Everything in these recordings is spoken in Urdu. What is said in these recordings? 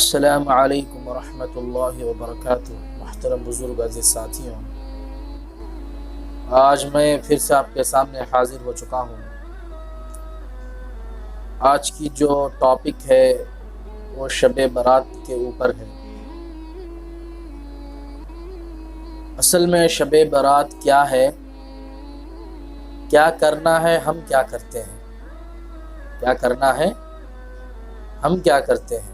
السلام علیکم ورحمۃ اللہ وبرکاتہ۔ محترم بزرگ عزیز ساتھیوں، آج میں پھر سے آپ کے سامنے حاضر ہو چکا ہوں۔ آج کی جو ٹاپک ہے وہ شب برات کے اوپر ہے۔ اصل میں شب برات کیا ہے، کیا کرنا ہے، ہم کیا کرتے ہیں، کیا کرنا ہے، ہم کیا کرتے ہیں۔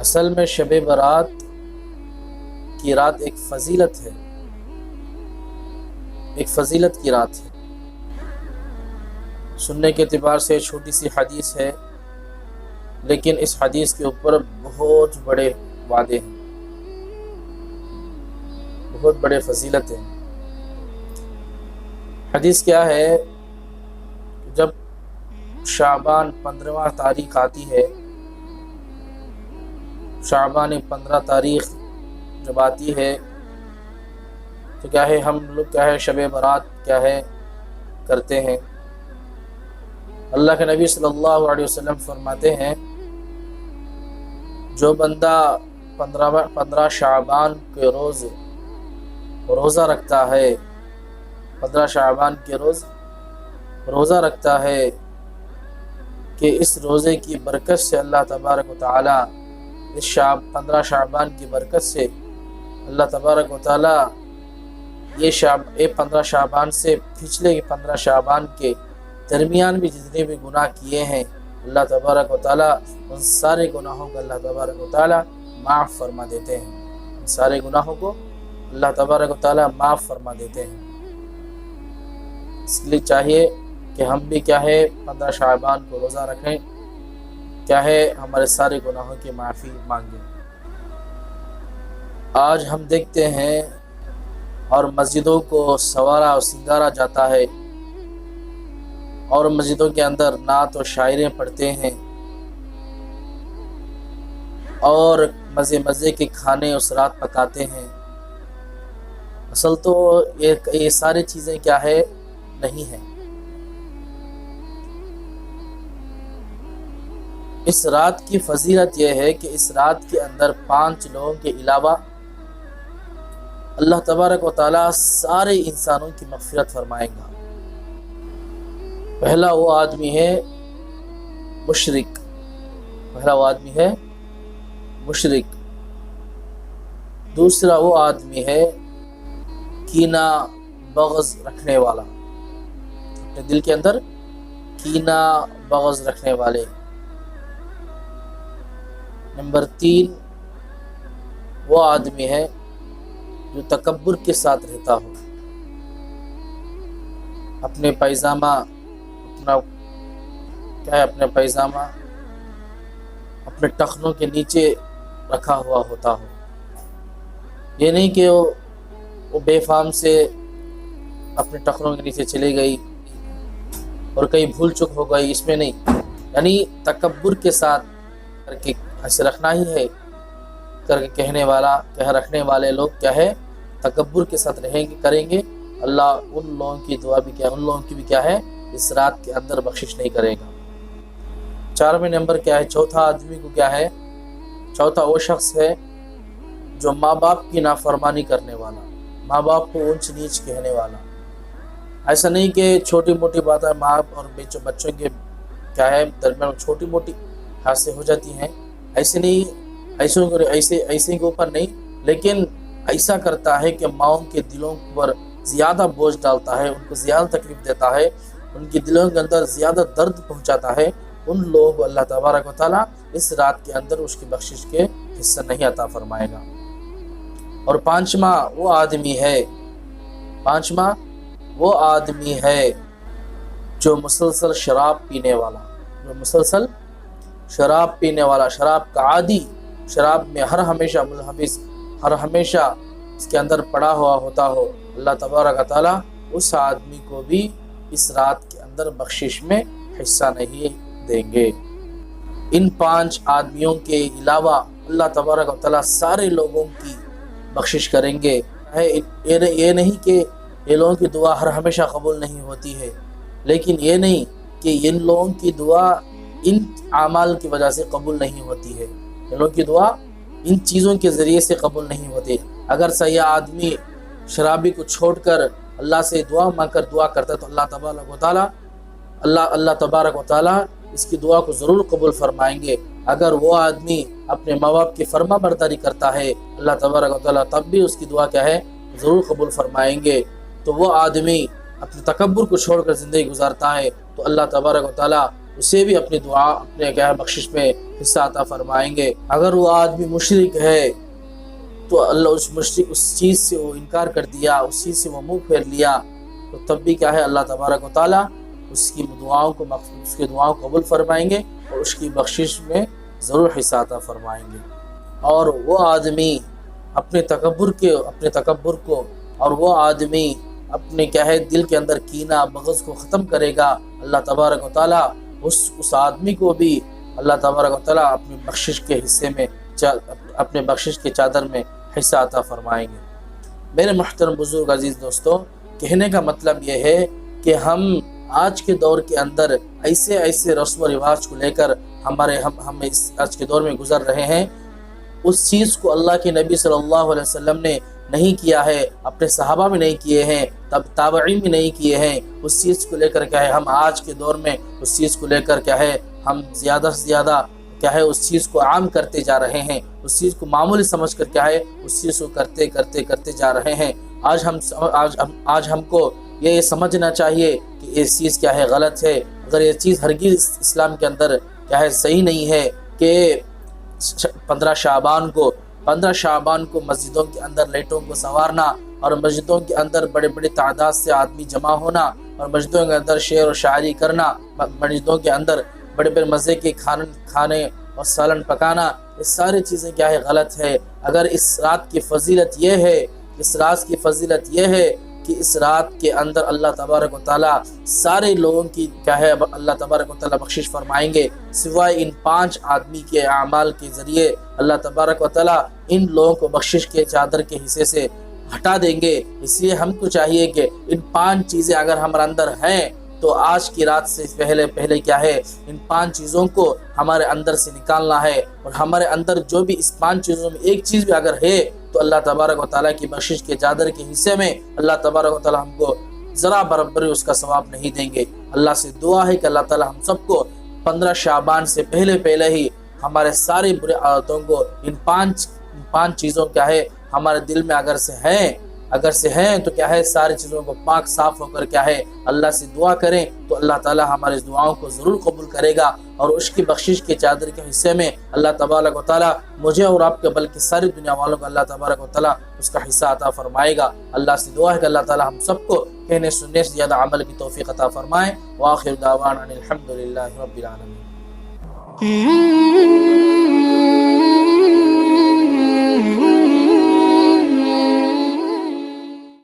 اصل میں شب برات کی رات ایک فضیلت ہے، ایک فضیلت کی رات ہے۔ سننے کے اعتبار سے چھوٹی سی حدیث ہے، لیکن اس حدیث کے اوپر بہت بڑے وعدے ہیں، بہت بڑے فضیلت ہیں۔ حدیث کیا ہے، جب شعبان 15واں تاریخ آتی ہے، شعبان 15 تاریخ جب آتی ہے تو کیا ہے، ہم لوگ کیا ہے شب برات کیا ہے کرتے ہیں۔ اللہ کے نبی صلی اللہ علیہ وسلم فرماتے ہیں، جو بندہ 15 شعبان کے روز روزہ رکھتا ہے، 15 شعبان کے روز روزہ رکھتا ہے کہ اس روزے کی برکت سے اللہ تبارک و تعالی، اس 15 شعبان کی برکت سے اللہ تبارک و تعالی یہ 15 شعبان سے پچھلے 15 شعبان کے درمیان بھی جتنے بھی گناہ کیے ہیں، اللہ تبارک و تعالی ان سارے گناہوں کو اللہ تبارک و تعالی معاف فرما دیتے ہیں، ان سارے گناہوں کو اللہ تبارک و تعالی معاف فرما دیتے ہیں۔ اس لیے چاہیے کہ ہم بھی کیا ہے 15 شعبان کو روزہ رکھیں، کیا ہے ہمارے سارے گناہوں کی معافی مانگیں۔ آج ہم دیکھتے ہیں اور مسجدوں کو سنوارا اور سنگارا جاتا ہے، اور مسجدوں کے اندر نعت و شاعریں پڑھتے ہیں، اور مزے کے کھانے اس رات پکاتے ہیں۔ اصل تو یہ ساری چیزیں کیا ہے نہیں ہیں۔ اس رات کی فضیلت یہ ہے کہ اس رات کے اندر 5 لوگوں کے علاوہ اللہ تبارک و تعالی سارے انسانوں کی مغفرت فرمائے گا۔ پہلا وہ آدمی ہے مشرک، پہلا وہ آدمی ہے مشرک۔ دوسرا وہ آدمی ہے کینہ بغض رکھنے والا، اپنے دل کے اندر کینہ بغض رکھنے والے۔ نمبر 3 وہ آدمی ہے جو تکبر کے ساتھ رہتا ہو، اپنے پیجامہ اپنے پیجامہ اپنے ٹخنوں کے نیچے رکھا ہوا ہوتا ہو۔ یہ نہیں کہ وہ بے فام سے اپنے ٹخنوں کے نیچے چلی گئی اور کہیں بھول چک ہو گئی، اس میں نہیں، یعنی تکبر کے ساتھ کر کے ایسے رکھنا ہی ہے، کر کے رکھنے والے لوگ کیا ہے تکبر کے ساتھ کریں گے، اللہ ان لوگوں کی دعا بھی کیا، ان لوگوں کی بھی کیا ہے اس رات کے اندر بخشش نہیں کرے گا۔ 4ویں نمبر کیا ہے، چوتھا آدمی کو کیا ہے، چوتھا وہ شخص ہے جو ماں باپ کی نافرمانی کرنے والا، ماں باپ کو اونچ نیچ کہنے والا۔ ایسا نہیں کہ چھوٹی موٹی باتیں ماں اور بچوں کے کیا ہے درمیان چھوٹی موٹی حادثے ہو جاتی ہیں، ایسے نہیں، ایسے کے اوپر نہیں، لیکن ایسا کرتا ہے کہ ماؤں کے دلوں پر زیادہ بوجھ ڈالتا ہے، ان کو زیادہ تکلیف دیتا ہے، ان کے دلوں کے اندر زیادہ درد پہنچاتا ہے، ان لوگوں کو اللہ تبارک و تعالیٰ اس رات کے اندر اس کی بخشش کے حصہ نہیں عطا فرمائے گا۔ اور 5واں وہ آدمی ہے جو مسلسل شراب پینے والا، شراب کا عادی، شراب میں ہر ہمیشہ ملحبس، ہر ہمیشہ اس کے اندر پڑا ہوا ہوتا ہو، اللہ تبارک و تعالیٰ اس آدمی کو بھی اس رات کے اندر بخشش میں حصہ نہیں دیں گے۔ ان 5 آدمیوں کے علاوہ اللہ تبارک و تعالیٰ سارے لوگوں کی بخشش کریں گے۔ یہ نہیں کہ یہ لوگوں کی دعا ہر ہمیشہ قبول نہیں ہوتی ہے، لیکن یہ نہیں کہ ان لوگوں کی دعا ان اعمال کی وجہ سے قبول نہیں ہوتی ہے، ان لوگوں کی دعا ان چیزوں کے ذریعے سے قبول نہیں ہوتی۔ اگر سیاح آدمی شرابی کو چھوڑ کر اللہ سے دعا مانگ کر دعا کرتا ہے تو اللہ تبارک و تعالیٰ اس کی دعا کو ضرور قبول فرمائیں گے۔ اگر وہ آدمی اپنے ماں باپ کی فرما برداری کرتا ہے اللہ تبارک و تعالیٰ تب بھی اس کی دعا کیا ہے ضرور قبول فرمائیں گے۔ تو وہ آدمی اپنے تکبر کو چھوڑ کر زندگی گزارتا ہے تو اللہ تبارک و تعالیٰ اسے بھی اپنی دعا اپنے کیا ہے بخشش میں حصہ عطا فرمائیں گے۔ اگر وہ آدمی مشرک ہے تو اللہ اس چیز سے وہ انکار کر دیا، اس چیز سے وہ منہ پھیر لیا تو تب بھی کیا ہے اللہ تبارک و تعالیٰ اس کی دعاؤں کو قبول فرمائیں گے اور اس کی بخشش میں ضرور حصہ عطا فرمائیں گے۔ اور وہ آدمی اپنے تکبر کو اور وہ آدمی اپنے کیا ہے دل کے اندر کینہ بغض کو ختم کرے گا، اللہ تبارک و تعالیٰ اس آدمی کو بھی اللہ تبارک و تعالیٰ اپنی بخشش کے حصے میں اپنے بخشش کے چادر میں حصہ عطا فرمائیں گے۔ میرے محترم بزرگ عزیز دوستو، کہنے کا مطلب یہ ہے کہ ہم آج کے دور کے اندر ایسے رسم و رواج کو لے کر ہم آج کے دور میں گزر رہے ہیں، اس چیز کو اللہ کے نبی صلی اللہ علیہ وسلم نے نہیں کیا ہے، اپنے صحابہ میں نہیں کیے ہیں، تابعین میں نہیں کیے ہیں۔ اس چیز کو لے کر کیا ہے ہم آج کے دور میں اس چیز کو لے کر کیا ہے ہم زیادہ سے زیادہ کیا ہے اس چیز کو عام کرتے جا رہے ہیں، اس چیز کو معمولی سمجھ کر کیا ہے اس چیز کو کرتے جا رہے ہیں۔ آج ہم کو یہ سمجھنا چاہیے کہ یہ چیز کیا ہے غلط ہے، اگر یہ چیز ہرگز اسلام کے اندر کیا ہے صحیح نہیں ہے کہ 15 شعبان کو مسجدوں کے اندر لائٹوں کو سنوارنا اور مسجدوں کے اندر بڑے تعداد سے آدمی جمع ہونا اور مسجدوں کے اندر شعر و شاعری کرنا، مسجدوں کے اندر بڑے مزے کے کھانے اور سالن پکانا، یہ ساری چیزیں کیا ہے غلط ہے۔ اگر اس رات کی فضیلت یہ ہے کہ اس رات کے اندر اللہ تبارک و تعالیٰ سارے لوگوں کی کیا ہے اللہ تبارک و تعالیٰ بخشش فرمائیں گے، سوائے ان 5 آدمی کے اعمال کے ذریعے اللہ تبارک و تعالیٰ ان لوگوں کو بخشش کے چادر کے حصے سے ہٹا دیں گے۔ اس لیے ہم کو چاہیے کہ ان 5 چیزیں اگر ہمارے اندر ہیں تو آج کی رات سے پہلے کیا ہے ان 5 چیزوں کو ہمارے اندر سے نکالنا ہے، اور ہمارے اندر جو بھی اس 5 چیزوں میں ایک چیز بھی اگر ہے تو اللہ تبارک و تعالیٰ کی بخشش کے چادر کے حصے میں اللہ تبارک و تعالیٰ ہم کو ذرا برابر اس کا ثواب نہیں دیں گے۔ اللہ سے دعا ہے کہ اللہ تعالیٰ ہم سب کو 15 شعبان سے پہلے ہی ہمارے سارے برے عادتوں کو ان 5 چیزوں کیا ہے ہمارے دل میں اگر سے ہیں تو کیا ہے ساری چیزوں کو پاک صاف ہو کر کیا ہے اللہ سے دعا کریں تو اللہ تعالیٰ ہمارے دعاؤں کو ضرور قبول کرے گا، اور اس کی بخشش کے چادر کے حصے میں اللہ تبارک و تعالیٰ مجھے اور آپ کے بلکہ ساری دنیا والوں کو اللہ تبارک و تعالیٰ اس کا حصہ عطا فرمائے گا۔ اللہ سے دعا ہے کہ اللہ تعالیٰ ہم سب کو کہنے سننے سے زیادہ عمل کی توفیق عطا فرمائے۔ وآخر دعوانا الحمدللہ رب العالمین۔